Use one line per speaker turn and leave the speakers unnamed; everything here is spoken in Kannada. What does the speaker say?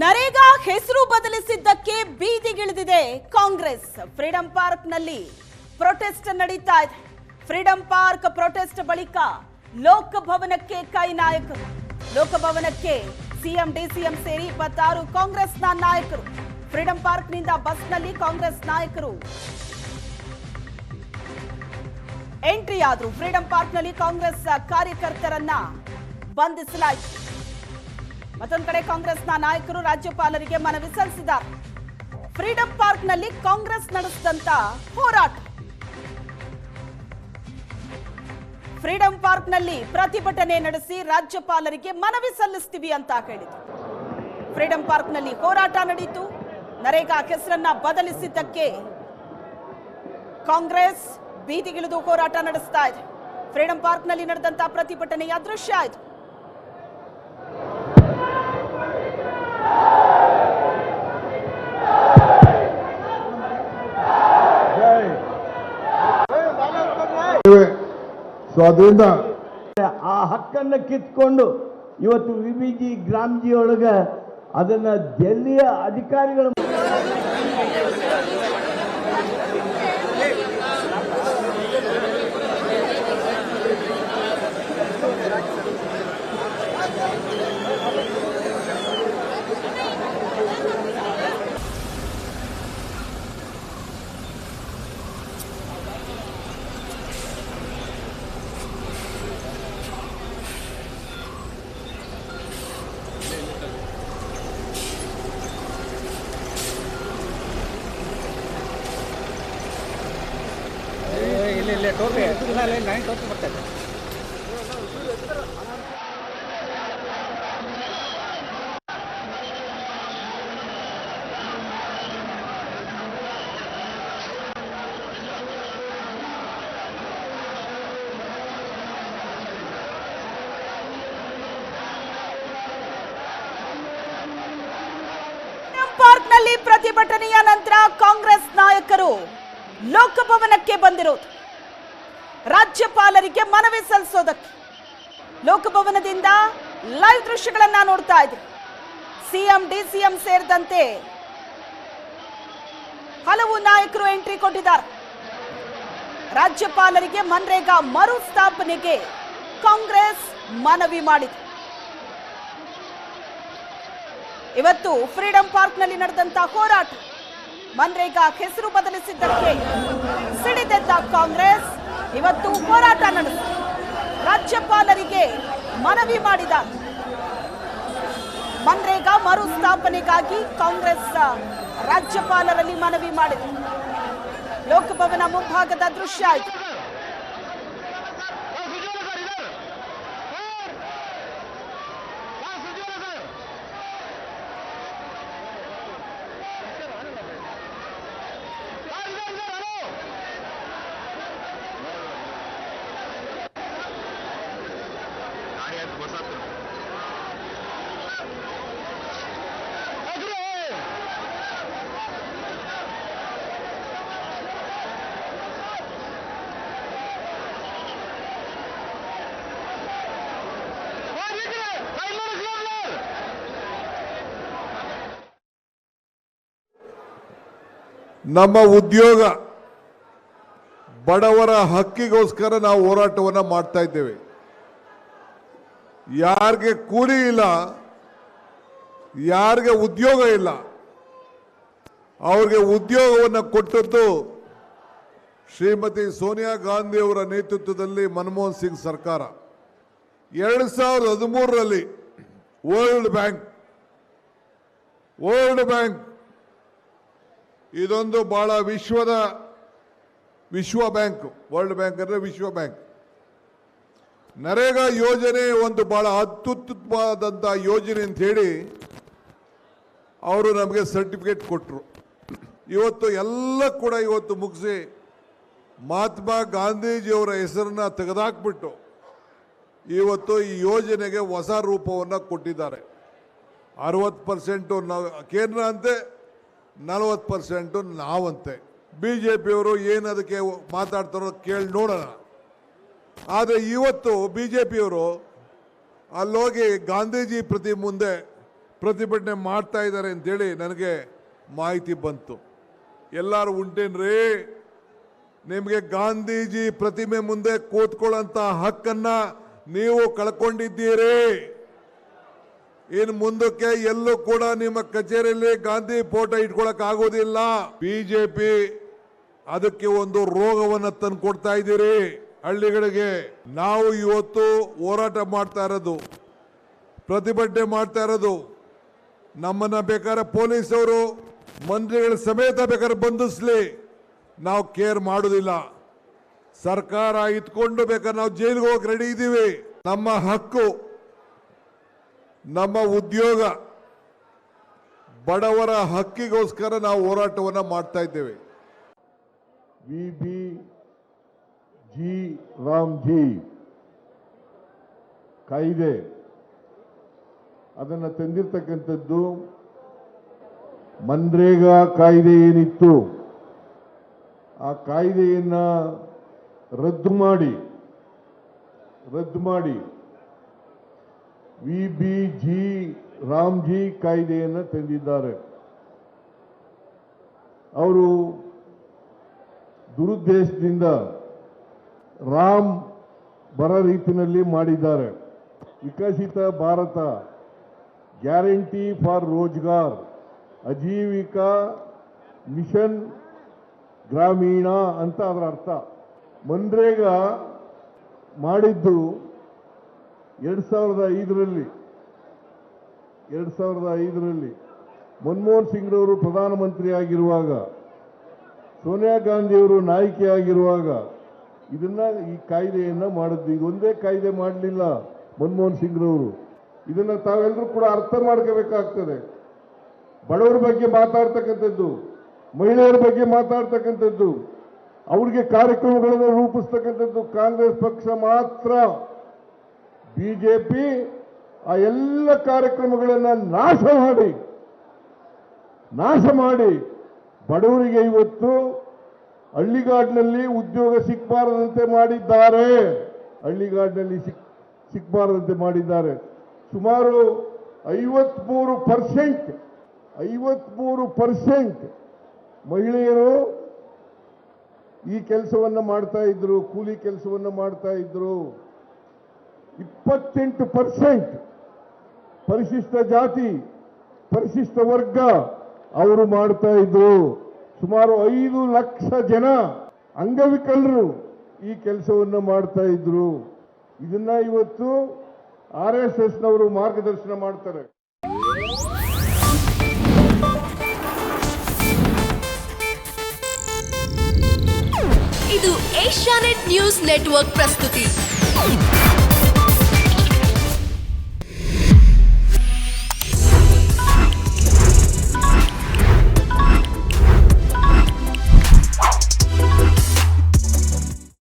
ನರೇಗಾ ಹೆಸರು ಬದಲಿಸಿದ್ದಕ್ಕೆ ಬೀದಿಗಿಳಿದಿದೆ ಕಾಂಗ್ರೆಸ್. ಫ್ರೀಡಂ ಪಾರ್ಕ್ನಲ್ಲಿ ಪ್ರೊಟೆಸ್ಟ್ ನಡೀತಾ ಇದೆ. ಫ್ರೀಡಂ ಪಾರ್ಕ್ ಪ್ರೊಟೆಸ್ಟ್ ಬಳಿಕ ಲೋಕಭವನಕ್ಕೆ ಕೈ ನಾಯಕರು. ಲೋಕಭವನಕ್ಕೆ ಸಿಎಂ ಡಿಸಿಎಂ ಸೇರಿ 26 ಕಾಂಗ್ರೆಸ್ನ ನಾಯಕರು. ಫ್ರೀಡಂ ಪಾರ್ಕ್ನಿಂದ ಬಸ್ನಲ್ಲಿ ಕಾಂಗ್ರೆಸ್ ನಾಯಕರು ಎಂಟ್ರಿ ಆದ್ರು. ಫ್ರೀಡಂ ಪಾರ್ಕ್ನಲ್ಲಿ ಕಾಂಗ್ರೆಸ್ ಕಾರ್ಯಕರ್ತರನ್ನ ಬಂಧಿಸಲಾಯಿತು. ಮತ್ತೊಂದು ಕಡೆ ಕಾಂಗ್ರೆಸ್ನ ನಾಯಕರು ರಾಜ್ಯಪಾಲರಿಗೆ ಮನವಿ ಸಲ್ಲಿಸಿದ್ದಾರೆ. ಫ್ರೀಡಂ ಪಾರ್ಕ್ನಲ್ಲಿ ಕಾಂಗ್ರೆಸ್ ನಡೆಸಿದಂತ ಹೋರಾಟ. ಫ್ರೀಡಂ ಪಾರ್ಕ್ನಲ್ಲಿ ಪ್ರತಿಭಟನೆ ನಡೆಸಿ ರಾಜ್ಯಪಾಲರಿಗೆ ಮನವಿ ಸಲ್ಲಿಸ್ತೀವಿ ಅಂತ ಹೇಳಿದ್ರು. ಫ್ರೀಡಂ ಪಾರ್ಕ್ನಲ್ಲಿ ಹೋರಾಟ ನಡೆಯಿತು. ನರೇಗಾ ಹೆಸರನ್ನ ಬದಲಿಸಿದ್ದಕ್ಕೆ ಕಾಂಗ್ರೆಸ್ ಬೀದಿಗಿಳಿದು ಹೋರಾಟ ನಡೆಸ್ತಾ ಇದೆ. ಫ್ರೀಡಂ ಪಾರ್ಕ್ನಲ್ಲಿ ನಡೆದಂತ ಪ್ರತಿಭಟನೆಯ ದೃಶ್ಯ ಇದು.
ಸೊ ಅದರಿಂದ
ಆ ಹಕ್ಕನ್ನು ಕಿತ್ಕೊಂಡು ಇವತ್ತು ವಿಬಿಜಿ ಗ್ರಾಮ್ಜಿ ಒಳಗೆ ಅದನ್ನ ಡೆಲ್ಲಿಯ ಅಧಿಕಾರಿಗಳು
ಇಲ್ಲ ಟೋಪಿ ಲೈನ್ ಟೋಪಿ ಬರ್ತದೆ.
ಪಾರ್ಕ್ನಲ್ಲಿ ಪ್ರತಿಭಟನೆಯ ನಂತರ ಕಾಂಗ್ರೆಸ್ ನಾಯಕರು ಲೋಕಭವನಕ್ಕೆ ಬಂದಿರೋದು ರಾಜ್ಯಪಾಲರಿಗೆ ಮನವಿ ಸಲ್ಲಿಸೋದಕ್ಕೆ. ಲೋಕಭವನದಿಂದ ಲೈವ್ ದೃಶ್ಯಗಳನ್ನ ನೋಡ್ತಾ ಇದ್ದೀವಿ. ಸಿಎಂ ಡಿಸಿಎಂ ಸೇರಿದಂತೆ ಹಲವು ನಾಯಕರು ಎಂಟ್ರಿ ಕೊಟ್ಟಿದ್ದಾರೆ. ರಾಜ್ಯಪಾಲರಿಗೆ ಮನ್ರೇಗಾ ಮರುಸ್ಥಾಪನೆಗೆ ಕಾಂಗ್ರೆಸ್ ಮನವಿ ಮಾಡಿದೆ. ಇವತ್ತು ಫ್ರೀಡಂ ಪಾರ್ಕ್ನಲ್ಲಿ ನಡೆದಂತ ಹೋರಾಟ. ಮನ್ರೇಗಾ ಹೆಸರು ಬದಲಿಸಿದ್ದಕ್ಕೆ ಸಿಡಿದೆದ್ದ ಕಾಂಗ್ರೆಸ್ ಇವತ್ತು ಹೋರಾಟ ನಡೆಸಿ ರಾಜ್ಯಪಾಲರಿಗೆ ಮನವಿ ಮಾಡಿದ್ದಾರೆ. ಮನ್ರೇಗಾ ಮರುಸ್ಥಾಪನೆಗಾಗಿ ಕಾಂಗ್ರೆಸ್ ರಾಜ್ಯಪಾಲರಲ್ಲಿ ಮನವಿ ಮಾಡಿದೆ. ಲೋಕಭವನ ಮುಂಭಾಗದ ದೃಶ್ಯ ಆಯಿತು.
ನಮ್ಮ ಉದ್ಯೋಗ ಬಡವರ ಹಕ್ಕಿಗೋಸ್ಕರ ನಾವು ಹೋರಾಟವನ್ನು ಮಾಡ್ತಾ ಇದ್ದೇವೆ. ಯಾರಿಗೆ ಕೂಲಿ ಇಲ್ಲ, ಯಾರಿಗೆ ಉದ್ಯೋಗ ಇಲ್ಲ, ಅವ್ರಿಗೆ ಉದ್ಯೋಗವನ್ನು ಕೊಟ್ಟದ್ದು ಶ್ರೀಮತಿ ಸೋನಿಯಾ ಗಾಂಧಿ ಅವರ ನೇತೃತ್ವದಲ್ಲಿ ಮನಮೋಹನ್ ಸಿಂಗ್ ಸರ್ಕಾರ. 2013ರಲ್ಲಿ ವರ್ಲ್ಡ್ ಬ್ಯಾಂಕ್ ಇದೊಂದು ಬಹಳ ವಿಶ್ವ ಬ್ಯಾಂಕ್. ವರ್ಲ್ಡ್ ಬ್ಯಾಂಕ್ ಅಂದರೆ ವಿಶ್ವ ಬ್ಯಾಂಕ್. ನರೇಗಾ ಯೋಜನೆ ಒಂದು ಬಹಳ ಅತ್ಯುತ್ತಮವಾದಂಥ ಯೋಜನೆ ಅಂತ ಹೇಳಿ ಅವರು ನಮಗೆ ಸರ್ಟಿಫಿಕೇಟ್ ಕೊಟ್ಟರು. ಇವತ್ತು ಎಲ್ಲ ಕೂಡ ಮುಗಿಸಿ ಮಹಾತ್ಮ ಗಾಂಧೀಜಿಯವರ ಹೆಸರನ್ನ ತೆಗೆದುಹಾಕ್ಬಿಟ್ಟು ಇವತ್ತು ಈ ಯೋಜನೆಗೆ ಹೊಸ ರೂಪವನ್ನು ಕೊಟ್ಟಿದ್ದಾರೆ. 60% ಕೇಂದ್ರ ಅಂತೆ, 40% ನಾವಂತೆ. ಬಿಜೆಪಿಯವರು ಏನು ಅದಕ್ಕೆ ಮಾತಾಡ್ತಾರೋ ಕೇಳಿ ನೋಡೋಣ. ಆದರೆ ಇವತ್ತು ಬಿಜೆಪಿಯವರು ಅಲ್ಲೋಗಿ ಗಾಂಧೀಜಿ ಪ್ರತಿಭಟನೆ ಮಾಡ್ತಾ ಇದ್ದಾರೆ ಅಂತೇಳಿ ನನಗೆ ಮಾಹಿತಿ ಬಂತು. ಎಲ್ಲರೂ ಉಂಟೇನ್ರಿ, ನಿಮಗೆ ಗಾಂಧೀಜಿ ಪ್ರತಿಮೆ ಮುಂದೆ ಕೂತ್ಕೊಳ್ಳೋಂಥ ಹಕ್ಕನ್ನ ನೀವು ಕಳ್ಕೊಂಡಿದ್ದೀರಿ. ಇನ್ನು ಮುಂದಕ್ಕೆ ಎಲ್ಲೂ ಕೂಡ ನಿಮ್ಮ ಕಚೇರಿಯಲ್ಲಿ ಗಾಂಧಿ ಫೋಟೋ ಇಟ್ಕೊಳಕ್ ಆಗೋದಿಲ್ಲ. ಬಿಜೆಪಿ ಅದಕ್ಕೆ ಒಂದು ರೋಗವನ್ನು ತಂದು ಕೊಡ್ತಾ ಇದ್ದೀರಿ ಹಳ್ಳಿಗಳಿಗೆ. ನಾವು ಇವತ್ತು ಹೋರಾಟ ಮಾಡ್ತಾ ಇರೋದು, ಪ್ರತಿಭಟನೆ ಮಾಡ್ತಾ ಇರೋದು, ನಮ್ಮನ್ನ ಬೇಕಾದ್ರೆ ಪೊಲೀಸವರು ಮಂತ್ರಿಗಳ ಸಮೇತ ಬೇಕಾದ್ರೆ ಬಂಧಿಸ್ಲಿ, ನಾವು ಕೇರ್ ಮಾಡೋದಿಲ್ಲ. ಸರ್ಕಾರ ಇಟ್ಕೊಂಡು ಬೇಕಾದ್ರೆ ನಾವು ಜೈಲಿಗೆ ಹೋಗಿ ರೆಡಿ ಇದ್ದೀವಿ. ನಮ್ಮ ಹಕ್ಕು, ನಮ್ಮ ಉದ್ಯೋಗ, ಬಡವರ ಹಕ್ಕಿಗೋಸ್ಕರ ನಾವು ಹೋರಾಟವನ್ನು ಮಾಡ್ತಾ ಇದ್ದೇವೆ.
ವಿಬಿಜಿ ರಾಮ್ಜಿ ಕಾಯ್ದೆ ಅದನ್ನು ತಂದಿರತಕ್ಕಂಥದ್ದು ಮನ್ರೇಗಾ ಕಾಯ್ದೆ ಏನಿತ್ತು ಆ ಕಾಯ್ದೆಯನ್ನು ರದ್ದು ಮಾಡಿ ವಿಬಿಜಿ ರಾಮ್ಜಿ ಕಾಯ್ದೆಯನ್ನು ತಂದಿದ್ದಾರೆ. ಅವರು ದುರುದ್ದೇಶದಿಂದ ರಾಮ್ ಬರ ರೀತಿಯಲ್ಲಿ ಮಾಡಿದ್ದಾರೆ. Viksit Bharat, guarantee for Rozgar, Ajeevika mission Gramin ಅಂತ ಅದರ ಅರ್ಥ. ಮನ್ರೇಗಾ ಮಾಡಿದ್ದು 2005ರಲ್ಲಿ ಮನಮೋಹನ್ ಸಿಂಗ್ರವರು ಪ್ರಧಾನಮಂತ್ರಿ ಆಗಿರುವಾಗ, ಸೋನಿಯಾ ಗಾಂಧಿಯವರು ನಾಯಕಿಯಾಗಿರುವಾಗ ಈ ಕಾಯ್ದೆಯನ್ನು ಮಾಡಿದ್ದು. ಇದೊಂದೇ ಕಾಯ್ದೆ ಮಾಡಲಿಲ್ಲ ಮನಮೋಹನ್ ಸಿಂಗ್ರವರು. ಇದನ್ನು ತಾವೆಲ್ಲರೂ ಕೂಡ ಅರ್ಥ ಮಾಡ್ಕೋಬೇಕಾಗ್ತದೆ. ಬಡವರ ಬಗ್ಗೆ ಮಾತಾಡ್ತಕ್ಕಂಥದ್ದು, ಮಹಿಳೆಯರ ಬಗ್ಗೆ ಮಾತಾಡ್ತಕ್ಕಂಥದ್ದು, ಅವ್ರಿಗೆ ಕಾರ್ಯಕ್ರಮಗಳನ್ನು ರೂಪಿಸ್ತಕ್ಕಂಥದ್ದು ಕಾಂಗ್ರೆಸ್ ಪಕ್ಷ ಮಾತ್ರ. ಬಿಜೆಪಿ ಆ ಎಲ್ಲ ಕಾರ್ಯಕ್ರಮಗಳನ್ನು ನಾಶ ಮಾಡಿ ಬಡವರಿಗೆ ಇವತ್ತು ಹಳ್ಳಿಗಾಡಿನಲ್ಲಿ ಉದ್ಯೋಗ ಸಿಕ್ಕಬಾರದಂತೆ ಮಾಡಿದ್ದಾರೆ. ಸುಮಾರು 53% ಮಹಿಳೆಯರು ಈ ಕೆಲಸವನ್ನು ಮಾಡ್ತಾ ಇದ್ರು, ಕೂಲಿ ಕೆಲಸವನ್ನು ಮಾಡ್ತಾ ಇದ್ರು. 28% ಪರಿಶಿಷ್ಟ ಜಾತಿ, ಪರಿಶಿಷ್ಟ ವರ್ಗ ಅವರು ಮಾಡ್ತಾ ಇದ್ರು. ಸುಮಾರು 5 ಲಕ್ಷ ಜನ ಅಂಗವಿಕಲರು ಈ ಕೆಲಸವನ್ನು ಮಾಡ್ತಾ ಇದ್ರು. ಇದನ್ನ ಇವತ್ತು RSSನವರು ಮಾರ್ಗದರ್ಶನ ಮಾಡ್ತಾರೆ.
ಇದು ಏಷ್ಯಾನೆಟ್ ನ್ಯೂಸ್ ನೆಟ್ವರ್ಕ್ ಪ್ರಸ್ತುತಿ.